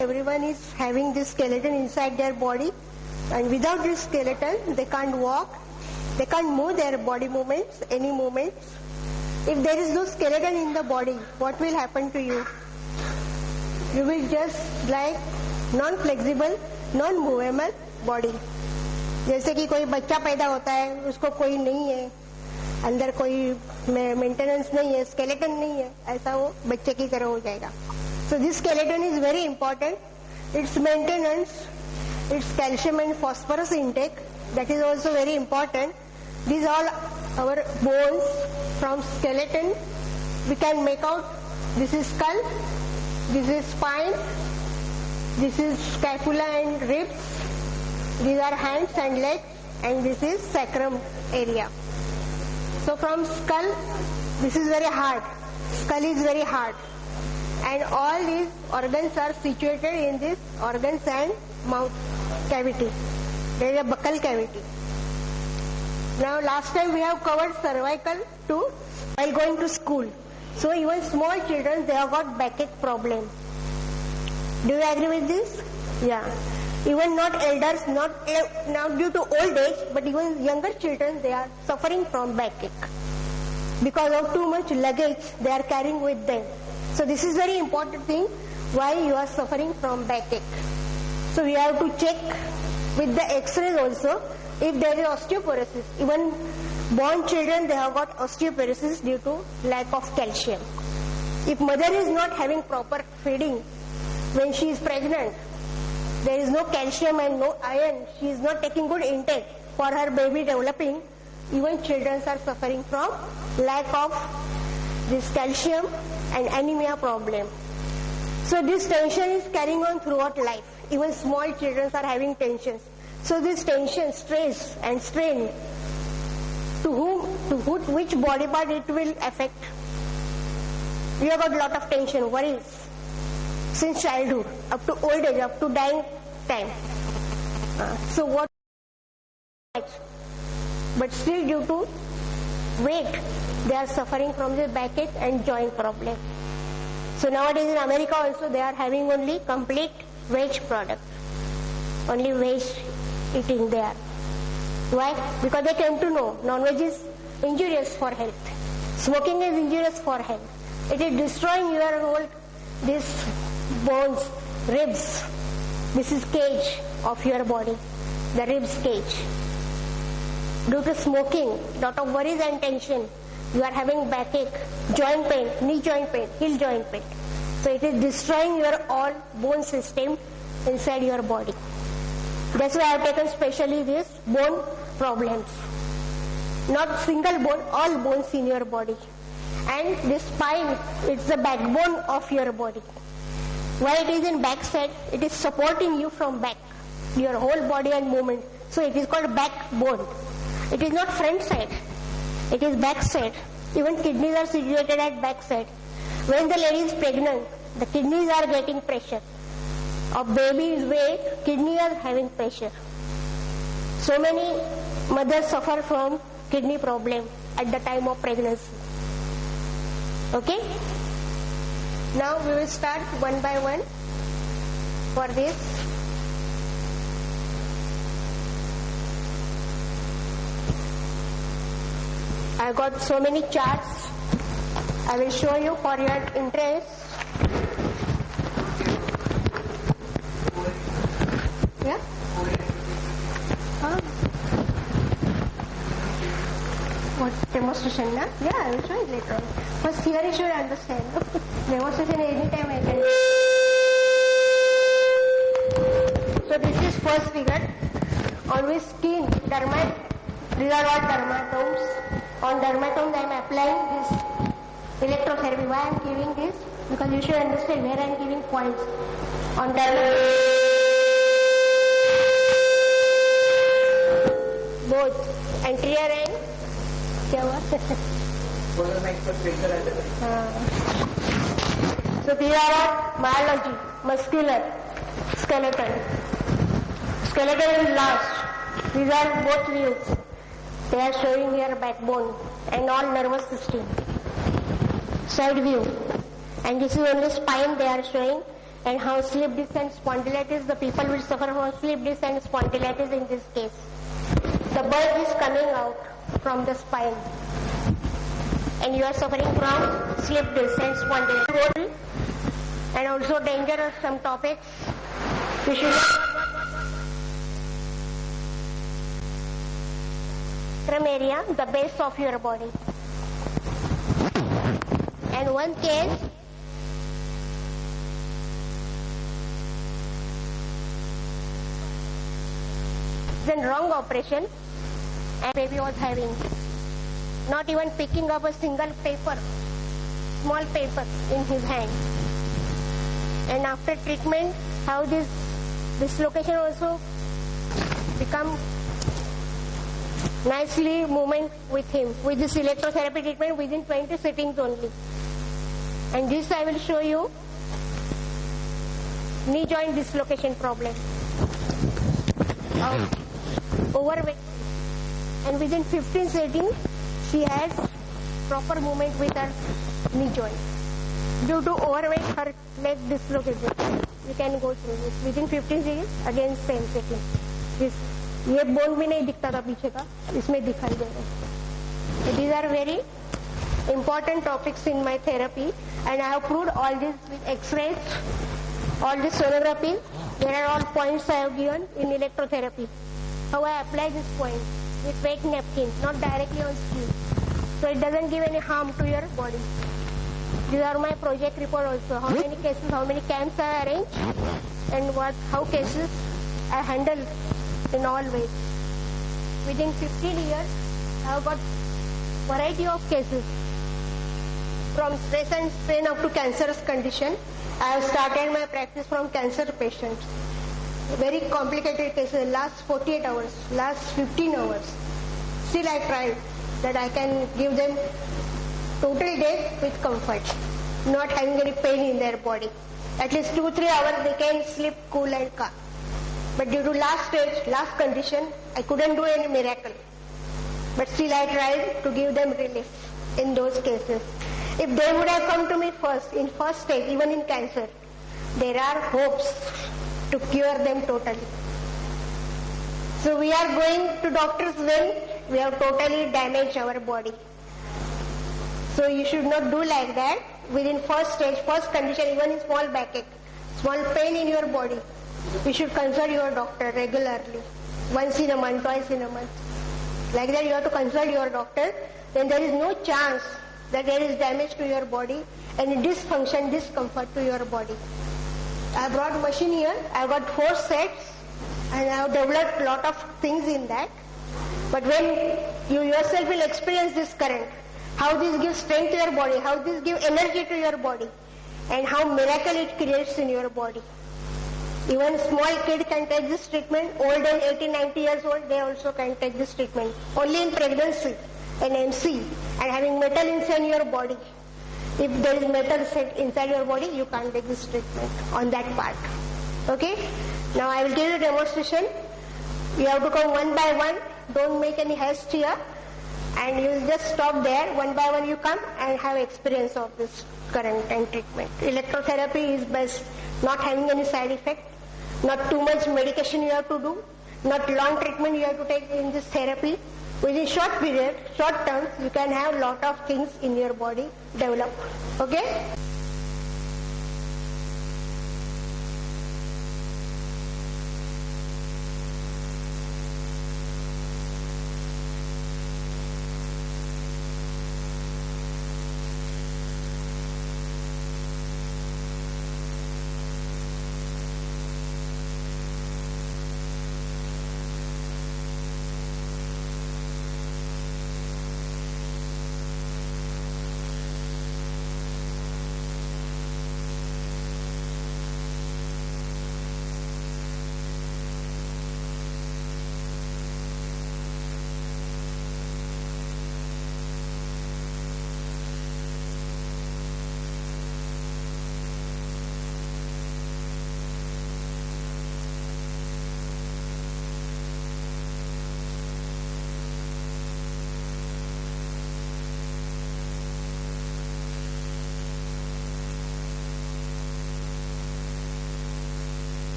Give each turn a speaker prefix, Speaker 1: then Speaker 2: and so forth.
Speaker 1: Everyone is having this skeleton inside their body, and without this skeleton they can't walk, they can't move their body movements, any movements. If there is no skeleton in the body, what will happen to you? You will just like non-flexible, non-movable body. जैसे कि कोई बच्चा पैदा होता है, उसको कोई नहीं है, अंदर कोई मेंटेनेंस नहीं है, स्केलेटन नहीं है, ऐसा वो बच्चे की तरह हो जाएगा. So this skeleton is very important. Its maintenance, its calcium and phosphorus intake, that is also very important. These are our bones. From skeleton we can make out this is skull, this is spine, this is scapula and ribs, these are hands and legs, and this is sacrum area. So from skull, this is very hard, skull is very hard, and all these organs are situated in this organs and mouth cavity. There is a buccal cavity. Now last time we have covered cervical too while going to school. So even small children, they have got backache problem. Do you agree with this? Yeah. Even not elders, not now due to old age, but even younger children, they are suffering from backache because of too much luggage they are carrying with them. So this is very important thing why you are suffering from backache. So we have to check with the X-rays also if there is osteoporosis. Even born children, they have got osteoporosis due to lack of calcium. If mother is not having proper feeding when she is pregnant, there is no calcium and no iron, she is not taking good intake for her baby developing, even children are suffering from lack of this calcium and anemia problem. So this tension is carrying on throughout life. Even small children are having tensions. So this tension, stress and strain, which body part it will affect? We have got a lot of tension, worries since childhood, up to old age, up to dying time. So what? But still due to weight, they are suffering from the backache and joint problem. So nowadays in America also they are having only complete veg product, only veg eating there. Why? Because they came to know non-veg is injurious for health. Smoking is injurious for health. It is destroying your whole, this bones, ribs. This is cage of your body, the ribs cage. Due to smoking, lot of worries and tension, you are having backache, joint pain, knee joint pain, heel joint pain. So it is destroying your all bone system inside your body. That's why I have taken specially this bone problems. Not single bone, all bones in your body. And this spine, it's the backbone of your body. Why it is in back side? It is supporting you from back, your whole body and movement. So it is called backbone. It is not front side, it is back side. Even kidneys are situated at back side. When the lady is pregnant, the kidneys are getting pressure. Of baby's weight, kidney are having pressure. So many mothers suffer from kidney problem at the time of pregnancy. Okay? Now we will start one by one for this. I got so many charts. I will show you for your interest. Yeah? What demonstration, na? Yeah, I will show it later on. First theory should understand. Demonstration anytime I can. So this is first figure. On which skin, dermat, these are all dermatomes. On dermatomes I am applying this electrotherapy. Why I am giving this? Because you should understand where I am giving points. On dermatomes, both anterior and क्या हुआ? So these are myology, muscular, skeleton. Skeleton is last. These are both views. They are showing here backbone and all nervous system. Side view. And this is only spine they are showing, and how slip disc and spondylitis, the people will suffer from slip disc and spondylitis in this case. The bulb is coming out from the spine and you are suffering from slip disc and spondylitis. And also danger of some topics. You should not area, the base of your body. And one case, then wrong operation, and baby was having not even picking up a single paper, small paper in his hand. And after treatment, how this dislocation also become nicely movement with him with this electrotherapy treatment within 20 sittings only. And this I will show you knee joint dislocation problem. Overweight, and within 15 sittings she has proper movement with her knee joint. Due to overweight, her leg dislocated. You can go through this within 15 seconds. Again same setting. This ये bone भी नहीं दिखता था पीछे का, इसमें दिखाई दे रहा है. These are very important topics in my therapy, and I have proved all this with X-rays, all this sonography. There are all points I have given in electrotherapy. How I apply this point with wet napkin, not directly on skin, so it doesn't give any harm to your body. These are my project report also. How many cases, how many camps I arranged, and how cases I handle in all ways. Within 15 years, I have got variety of cases, from stress and strain up to cancerous condition. I have started my practice from cancer patients. Very complicated cases, last 48 hours, last 15 hours. Still I tried that I can give them total day with comfort, not having any pain in their body. At least 2-3 hours they can sleep cool and calm. But due to last stage, last condition, I couldn't do any miracle. But still I tried to give them relief in those cases. If they would have come to me first, in first stage, even in cancer, there are hopes to cure them totally. So we are going to doctors when we have totally damaged our body. So you should not do like that. Within first stage, first condition, even in small backache, small pain in your body, you should consult your doctor regularly, once in a month, twice in a month. Like that you have to consult your doctor. Then there is no chance that there is damage to your body and dysfunction, discomfort to your body. I brought machine here. I got 4 sets and I have developed a lot of things in that. But when you yourself will experience this current, how this gives strength to your body, how this gives energy to your body, and how miracle it creates in your body. Even small kid can take this treatment, old and 80-90 years old, they also can take this treatment. Only in pregnancy and MC and having metal inside your body. If there is metal inside your body, you can't take this treatment on that part. Okay? Now I will give you a demonstration. You have to come one by one. Don't make any haste here. And you will just stop there. One by one you come and have experience of this current and treatment. Electrotherapy is best. Not having any side effect. Not too much medication you have to do. Not long treatment you have to take in this therapy. Within short period, short term, you can have lot of things in your body develop. Okay?